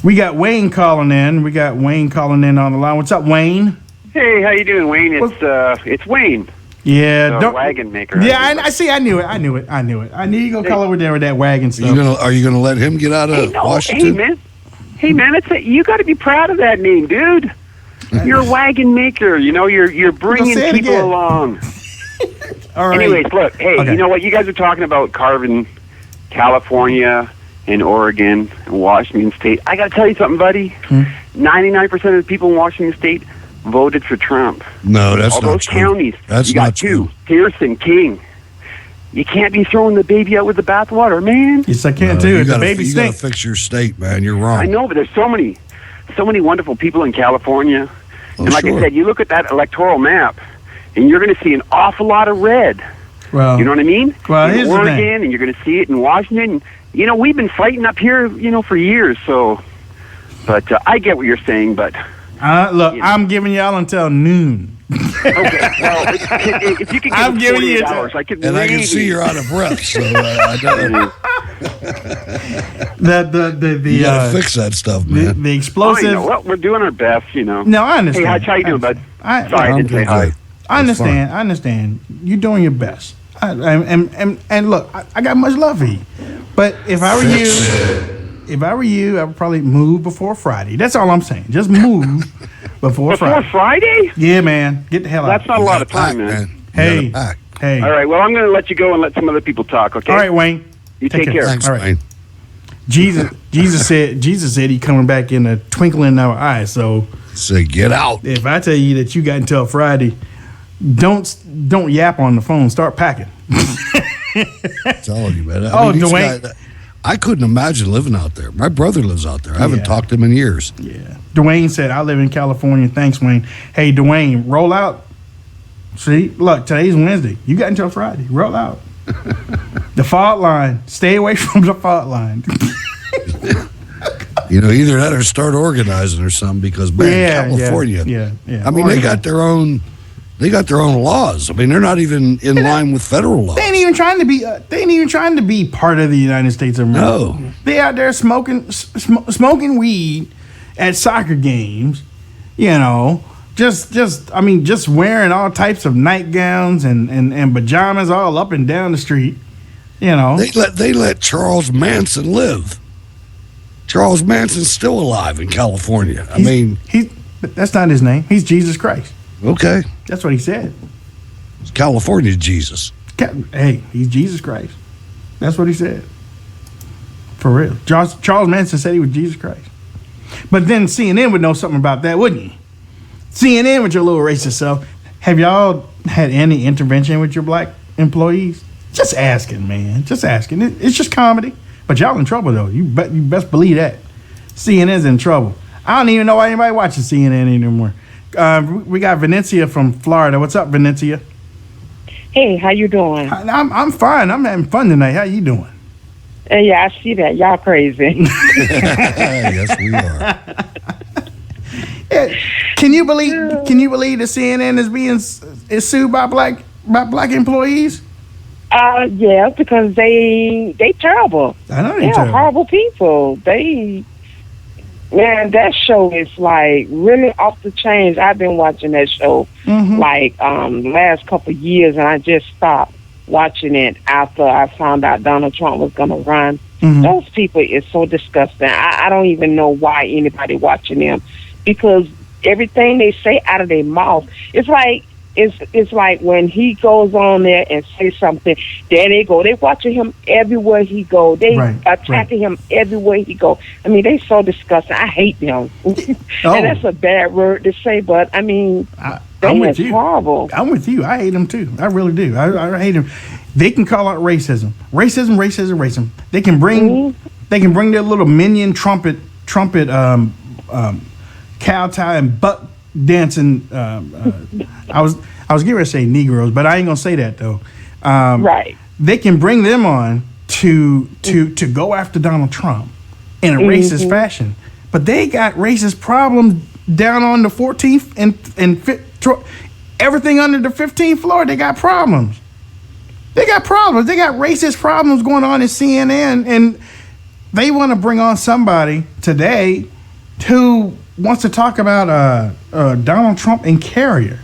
We got Wayne calling in. on the line. What's up, Wayne? Hey, how you doing, Wayne? It's Wayne. Yeah, the wagon maker. Yeah, I see. I knew it. I knew you gonna call over there with that wagon stuff. Are you gonna let him get out of Washington? Hey man, you got to be proud of that name, dude. You're a wagon maker. You're bringing people along. All right. Anyways, look. Hey, okay. You know what? You guys are talking about carving California and Oregon and Washington State. I got to tell you something, buddy. 99% of the people in Washington State voted for Trump. No, that's all not those true. Counties. That's you got not two, true. Pearson, King. You can't be throwing the baby out with the bathwater, man. Yes, I can too. The baby stinks. You got to fix your state, man. You're wrong. I know, but there's so many wonderful people in California. And like I said, you look at that electoral map, and you're going to see an awful lot of red. Well, you know what I mean? Well, in here's the Oregon, thing. and you're going to see it in Washington. You know, we've been fighting up here, for years. So, but I get what you're saying. But look, I'm giving y'all until noon. Okay, well, if you could give I'm us giving you 48 hours, I could. And I can see you're out of breath. So I don't. You gotta fix that stuff, man. The explosive. I know. Well, we're doing our best, No, I understand. Hey, how you doing, bud? Sorry, I didn't say hi. I understand. You're doing your best. And look, I got much love for you. But if I were you, I would probably move before Friday. That's all I'm saying. Just move before Friday. Before Friday? Yeah, man. Get the hell out. That's not a lot of time, man. Hey. All right. Well, I'm going to let you go and let some other people talk. Okay. All right, Wayne. You take care. Thanks, All right. Wayne. Jesus said he coming back in a twinkling of an eye. So get out. If I tell you that you got until Friday, don't yap on the phone. Start packing. I'm telling you, man. Dwayne. I couldn't imagine living out there. My brother lives out there. I haven't talked to him in years. Yeah. Dwayne said, I live in California. Thanks, Wayne. Hey, Dwayne, roll out. See, look, today's Wednesday. You got until Friday. Roll out. The fault line. Stay away from the fault line. Either that or start organizing or something because, man, California. Yeah. I mean, they got their own laws. I mean, they're not even in line with federal laws. They ain't even trying to be part of the United States of America. No. They out there smoking weed at soccer games, just wearing all types of nightgowns and pajamas all up and down the street, They let Charles Manson live. Charles Manson's still alive in California. That's not his name. He's Jesus Christ. Okay. That's what he said. It's California Jesus. Hey, he's Jesus Christ. That's what he said. For real. Charles Manson said he was Jesus Christ. But then CNN would know something about that, wouldn't you? CNN with your little racist self. Have y'all had any intervention with your black employees? Just asking, man. Just asking. It's just comedy. But y'all in trouble, though. You best believe that. CNN's in trouble. I don't even know why anybody watches CNN anymore. We got Venetia from Florida. What's up, Venetia? Hey, how you doing? I'm fine. I'm having fun tonight. How you doing? Yeah, I see that. Y'all crazy. Yes, we are. Yeah. Can you believe the CNN is sued by black employees? Yeah, because they terrible. I know they're horrible people. Man, that show is like really off the chains. I've been watching that show the last couple of years, and I just stopped watching it after I found out Donald Trump was going to run. Those people is so disgusting. I don't even know why anybody watching them, because everything they say out of their mouth, it's like when he goes on there and say something, there they go. They watching him everywhere he go. They attacking him everywhere he go. I mean, they so disgusting. I hate them. And that's a bad word to say, but I mean, I'm horrible. I'm with you. I hate them too. I really do. I hate them. They can call out racism. They can bring their little minion trumpet cow tie and buck dancing. I was getting ready to say Negroes, but I ain't gonna say that though. Right. They can bring them on to go after Donald Trump in a racist fashion, but they got racist problems down on the 14th and everything under the 15th floor. They got problems. They got racist problems going on in CNN, and they want to bring on somebody today who wants to talk about Donald Trump and Carrier.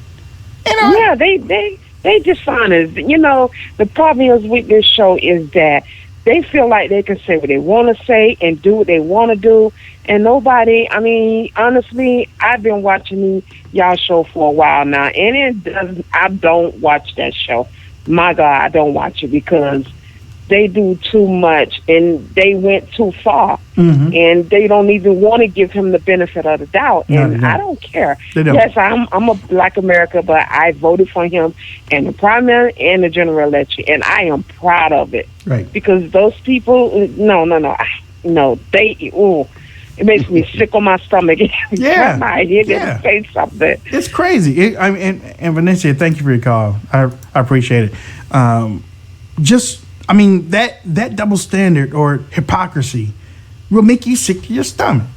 Yeah, they dishonest. The problem is with this show is that they feel like they can say what they want to say and do what they want to do, and nobody. I mean, honestly, I've been watching y'all show for a while now, and I don't watch that show. My God, I don't watch it because they do too much and they went too far, and they don't even want to give him the benefit of the doubt. And I don't care. Yes, I'm a Black American, but I voted for him in the primary and the general election, and I am proud of it. Right. Because those people, no, It makes me sick on my stomach. Yeah. I hear them say something. It's crazy. And Vanessa, thank you for your call. I appreciate it. That double standard or hypocrisy will make you sick to your stomach.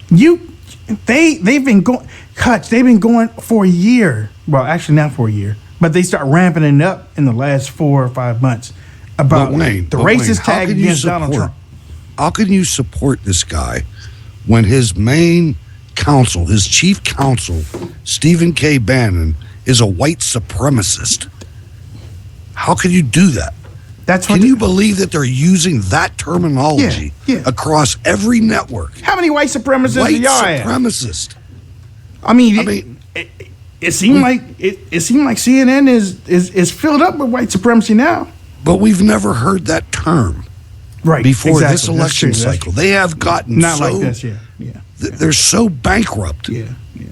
They've been going, Hutch, they've been going for a year. Well, actually not for a year, but they start ramping it up in the last 4 or 5 months about the racist tag against Donald Trump. How can you support this guy when his main counsel, his chief counsel, Stephen K. Bannon, is a white supremacist? How can you do that? Can you believe that they're using that terminology across every network? How many white supremacists do y'all have? White supremacist. It seemed like CNN is filled up with white supremacy now. But we've never heard that term before this election cycle. They have gotten not like this, they're so bankrupt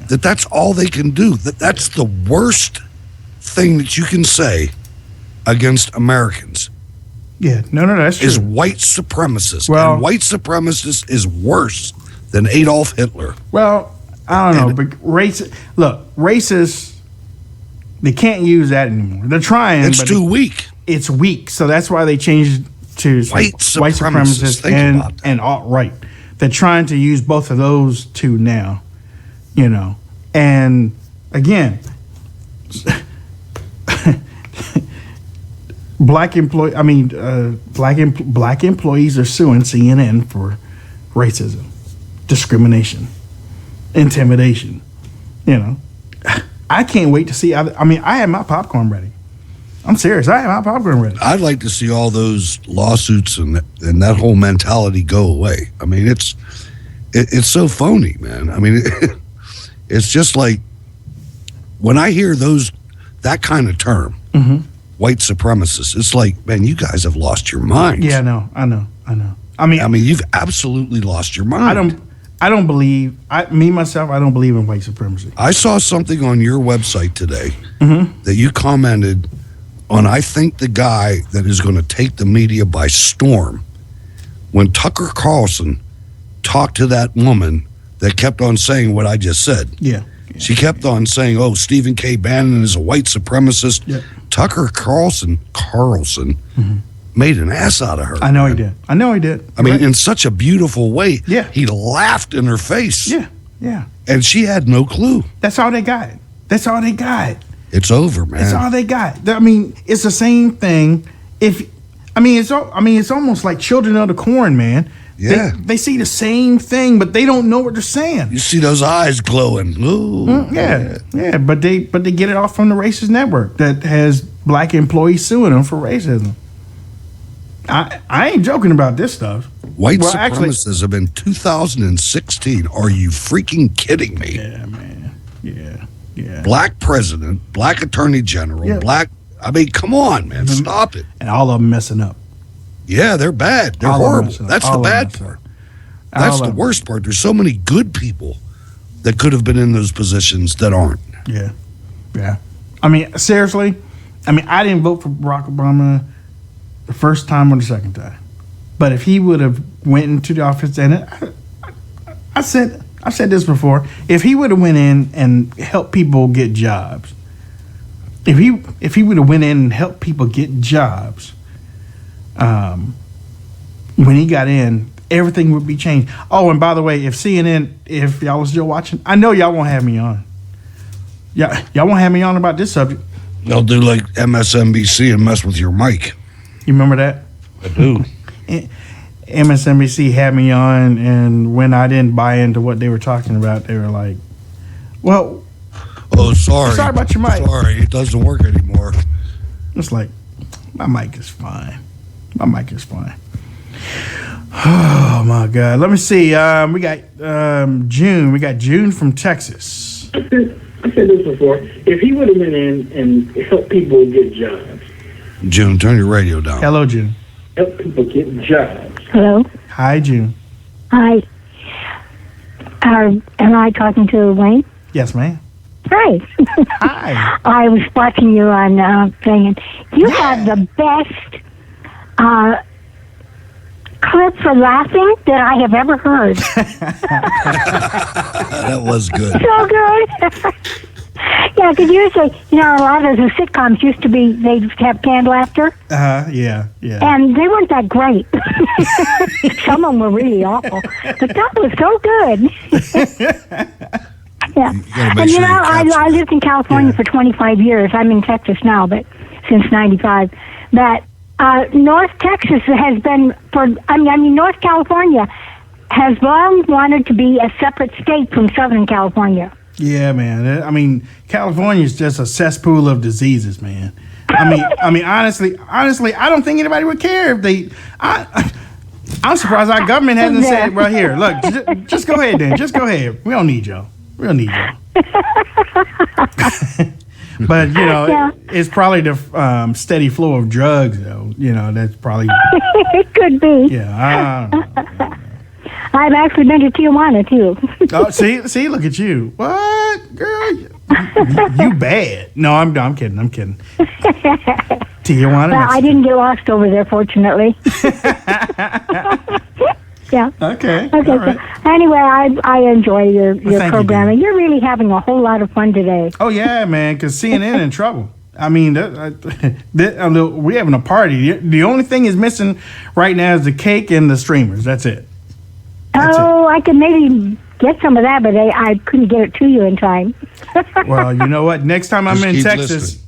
that's all they can do. That's the worst thing that you can say against Americans. Yeah, no, that's true. Is white supremacist. Well, and white supremacist is worse than Adolf Hitler. Well, I don't know, but racists, they can't use that anymore. They're trying. It's too weak. It's weak, so that's why they changed to white supremacists and alt-right. They're trying to use both of those two now, And again, black employees are suing CNN for racism, discrimination, intimidation. I can't wait to see. I have my popcorn ready. I'm serious. I have my popcorn ready. I'd like to see all those lawsuits and that whole mentality go away. I mean, it's so phony, man. I mean, it's just like when I hear that kind of term, white supremacists, it's like, man, you guys have lost your minds. Yeah, I know. I mean, you've absolutely lost your mind. I don't believe in white supremacy. I saw something on your website today that you commented on. I think the guy that is going to take the media by storm, when Tucker Carlson talked to that woman that kept on saying what I just said. Yeah. She kept on saying, "Oh, Stephen K. Bannon is a white supremacist." Yeah. Tucker Carlson made an ass out of her. I know he did. I mean, in such a beautiful way. Yeah. He laughed in her face. Yeah. And she had no clue. That's all they got. It's over, man. That's all they got. I mean, it's the same thing. It's almost like children of the corn, man. Yeah. They see the same thing, but they don't know what they're saying. You see those eyes glowing. Ooh. Yeah. But they get it off from the racist network that has black employees suing them for racism. I ain't joking about this stuff. White supremacists have been 2016. Are you freaking kidding me? Yeah, man. Yeah. Black president, black attorney general, black. I mean, come on, man. Stop it. And all of them messing up. Yeah, they're bad. They're horrible. That's the bad part. That's the worst part. There's so many good people that could have been in those positions that aren't. Yeah. I mean, seriously. I didn't vote for Barack Obama the first time or the second time. But if he would have went into the office, and I've said this before, if he would have went in and helped people get jobs, if he would have went in and helped people get jobs, when he got in, everything would be changed. Oh, and by the way, if y'all was still watching, I know y'all won't have me on. Y'all won't have me on about this subject. They'll do like MSNBC and mess with your mic. You remember that? I do. MSNBC had me on, and when I didn't buy into what they were talking about, they were like, well... Oh, sorry. Sorry about your mic. Sorry, it doesn't work anymore. It's like, my mic is fine. Oh, my God. Let me see. We got June. We got June from Texas. I said this before. If he would have went in and helped people get jobs. June, turn your radio down. Hello, June. Help people get jobs. Hello. Hi, June. Hi. Am I talking to Wayne? Yes, ma'am. Hi. Hi. I was watching you on thing. You have the best clip for laughing that I have ever heard. That was good. So good. Yeah, because usually, a lot of the sitcoms used to be, they'd have canned laughter. Yeah. And they weren't that great. Some of them were really awful. But that was so good. Yeah. And I lived in California for 25 years. I'm in Texas now, but since 95. But North Texas has been, North California has long wanted to be a separate state from Southern California. Yeah, man. I mean, California is just a cesspool of diseases, man. I mean, honestly, I don't think anybody would care if they. I'm surprised our government hasn't said, "Well, here, look, just go ahead, then. Just go ahead. We don't need y'all. But it's probably the steady flow of drugs, though. That's probably. It could be. Yeah, I don't know. I've actually been to Tijuana too. Oh, see, look at you. What, girl? You bad? No, I'm kidding. Tijuana. Well, I didn't get lost over there, fortunately. Yeah. Okay. All right. So anyway, I enjoy your programming. You're really having a whole lot of fun today. Oh yeah, man. Because CNN in trouble. I mean, we're having a party. The only thing is missing right now is the cake and the streamers. That's it. I could maybe get some of that, but I couldn't get it to you in time. Well, you know what? Next time I'm in Texas,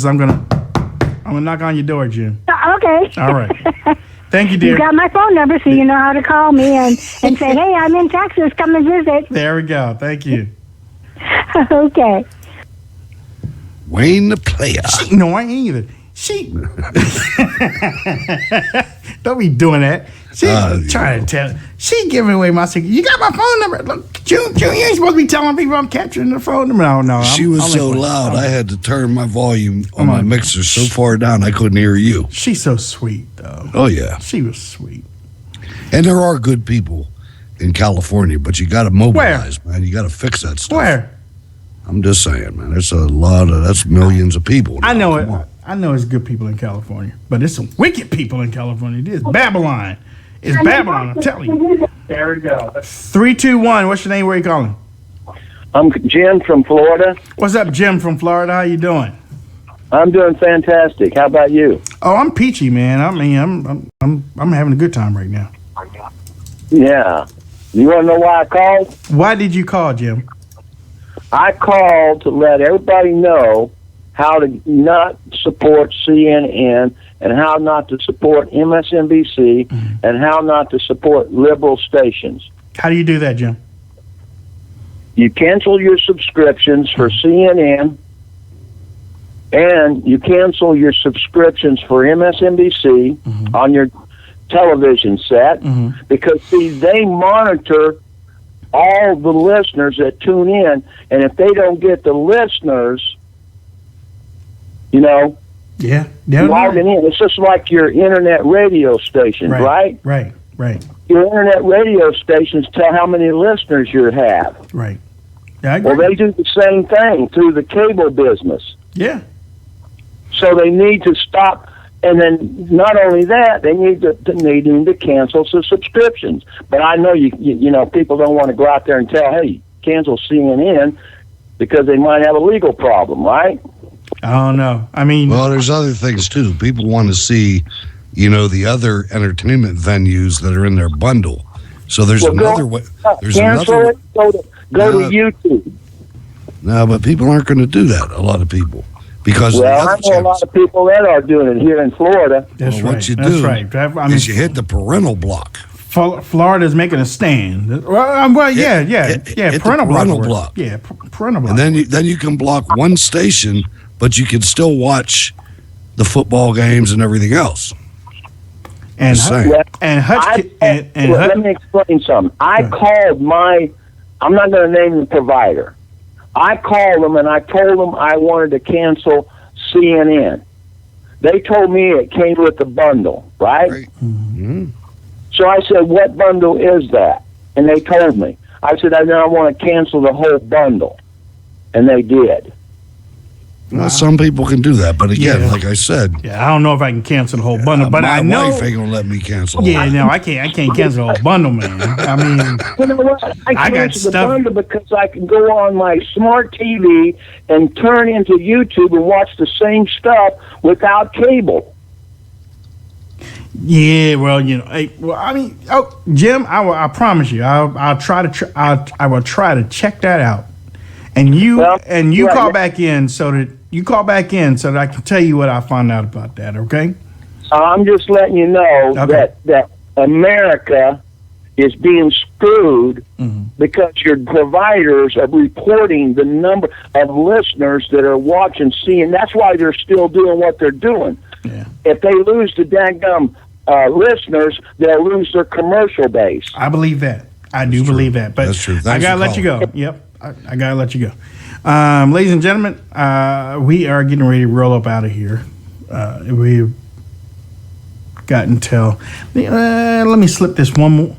I'm gonna knock on your door, Jim. Okay. All right. Thank you, dear. You got my phone number, so you know how to call me and say, "Hey, I'm in Texas. Come and visit." There we go. Thank you. Okay. Wayne the player. No, I ain't either. Don't be doing that. She trying to tell. She giving away my secret. You got my phone number. Look, you ain't supposed to be telling people I'm capturing the phone number. No. She was so loud, I had to turn my volume on my mixer so far down I couldn't hear you. She's so sweet, though. Oh, yeah. She was sweet. And there are good people in California, but you got to mobilize, man. You got to fix that stuff. Where? I'm just saying, man. That's millions of people. I know it. I know it's good people in California, but there's some wicked people in California. It is Babylon. It's Babylon, I'm telling you. There we go. 321, what's your name? Where you calling? I'm Jim from Florida. What's up, Jim from Florida? How you doing? I'm doing fantastic. How about you? Oh, I'm peachy, man. I mean, I'm having a good time right now. Yeah. You want to know why I called? Why did you call, Jim? I called to let everybody know how to not support CNN and how not to support MSNBC and how not to support liberal stations. How do you do that, Jim? You cancel your subscriptions for CNN and you cancel your subscriptions for MSNBC on your television set because, see, they monitor all the listeners that tune in, and if they don't get the listeners, logging in. It's just like your internet radio stations, right? Right. Your internet radio stations tell how many listeners you have. Right. Yeah, I agree. Well, they do the same thing through the cable business. Yeah. So they need to stop, and then not only that, they need to cancel the subscriptions. But I know you people don't want to go out there and tell, hey, cancel CNN because they might have a legal problem, right? I don't know. I mean, well, there's other things too. People want to see, the other entertainment venues that are in their bundle. So there's another way. There's cancel it. Go to YouTube. No, but people aren't going to do that. A lot of people, because I know a lot of people that are doing it here in Florida. That's right. What you do is you hit the parental block. Florida's making a stand. Parental block. Yeah, parental block. And then you can block one station, but you can still watch the football games and everything else. And let me explain something. I called I'm not going to name the provider. I called them and I told them I wanted to cancel CNN. They told me it came with the bundle, right? Mm-hmm. So I said, what bundle is that? And they told me. I said, I want to cancel the whole bundle. And they did. Well, some people can do that, but again, like I said, I don't know if I can cancel the whole bundle, but I know my wife ain't gonna let me cancel. Yeah, no, I can't cancel the whole bundle, man. I mean, you know what? I got cancel the stuff. bundle because I can go on my smart TV and turn into YouTube and watch the same stuff without cable. Yeah, well, Jim, I promise you, I'll try to I will try to check that out, and you call back in so that I can tell you what I found out about that. Okay? I'm just letting you know that America is being screwed because your providers are reporting the number of listeners that are watching, seeing. That's why they're still doing what they're doing. Yeah. If they lose the daggum listeners, they'll lose their commercial base. I believe that. I do believe that. But that's true. I gotta let you go. Yep. I gotta let you go. Ladies and gentlemen, we are getting ready to roll up out of here. We've got until let me slip this one more.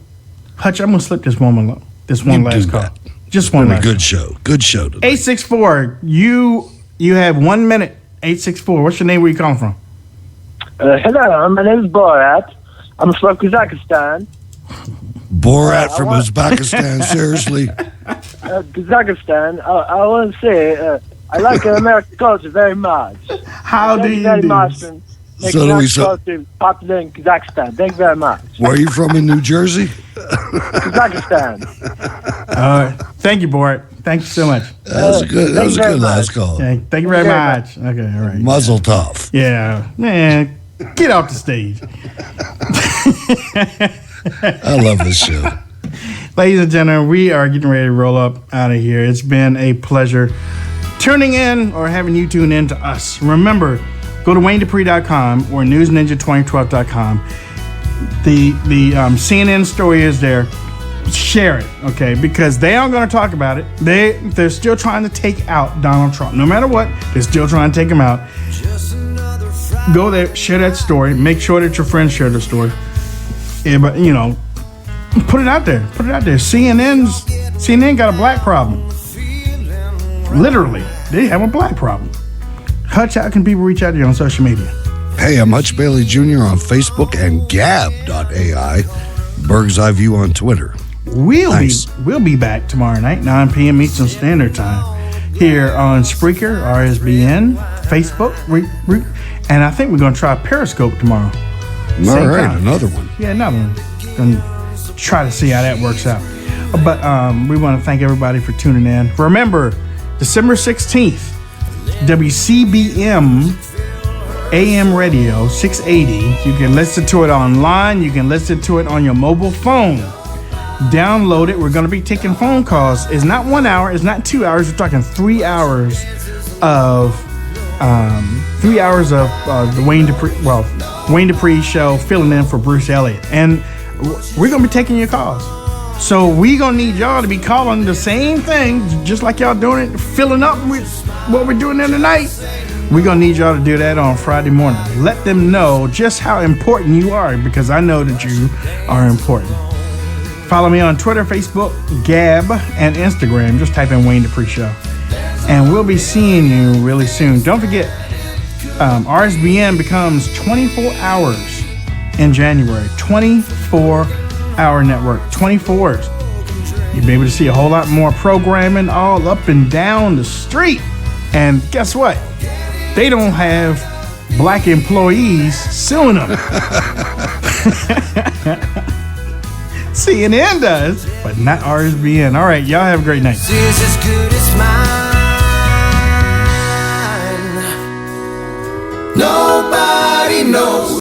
Hutch, I'm gonna slip this one last call. Just one last. Good show. Good show today. 864. You have 1 minute. 864. What's your name? Where you calling from? Hello, my name is Borat. I'm from Kazakhstan. Borat from Uzbekistan, seriously? Kazakhstan. I want to say I like American culture very much. How do you very do? much. So do we. Culture popular in Kazakhstan. Thank you very much. Where are you from in New Jersey? Kazakhstan. All right. Thank you, Borat. Thank you so much. That was a good last call. Okay, thank you very much. Okay, all right. Muzzle tough. Yeah, man, get off the stage. I love this show. Ladies and gentlemen, we are getting ready to roll up out of here. It's been a pleasure tuning in or having you tune in to us. Remember, go to WayneDupree.com or NewsNinja2012.com. The CNN story is there. Share it, okay? Because they aren't going to talk about it. They're still trying to take out Donald Trump. No matter what, they're still trying to take him out. Go there, share that story. Make sure that your friends share the story. Yeah, but put it out there. Put it out there. CNN got a black problem. Literally, they have a black problem. Hutch, how can people reach out to you on social media? Hey, I'm Hutch Bailey Jr. on Facebook and Gab.ai. Berg's Eye View on Twitter. We'll be back tomorrow night, 9 p.m. Eastern Standard Time, here on Spreaker, RSBN, Facebook, and I think we're going to try Periscope tomorrow. All right, another one. Yeah, another one. Going to try to see how that works out. But we want to thank everybody for tuning in. Remember, December 16th, WCBM AM radio 680. You can listen to it online. You can listen to it on your mobile phone. Download it. We're going to be taking phone calls. It's not 1 hour. It's not 2 hours. We're talking 3 hours of the Wayne Dupree show, filling in for Bruce Elliott, and we're going to be taking your calls. So we're going to need y'all to be calling the same thing, just like y'all doing it, filling up with what we're doing there tonight. We're going to need y'all to do that on Friday morning. Let them know just how important you are, because I know that you are important. Follow me on Twitter, Facebook, Gab, and Instagram. Just type in Wayne Dupree Show. And we'll be seeing you really soon. Don't forget, RSBN becomes 24 hours in January. 24-hour network. 24 hours. You'll be able to see a whole lot more programming all up and down the street. And guess what? They don't have black employees suing them. CNN does, but not RSBN. All right, y'all have a great night.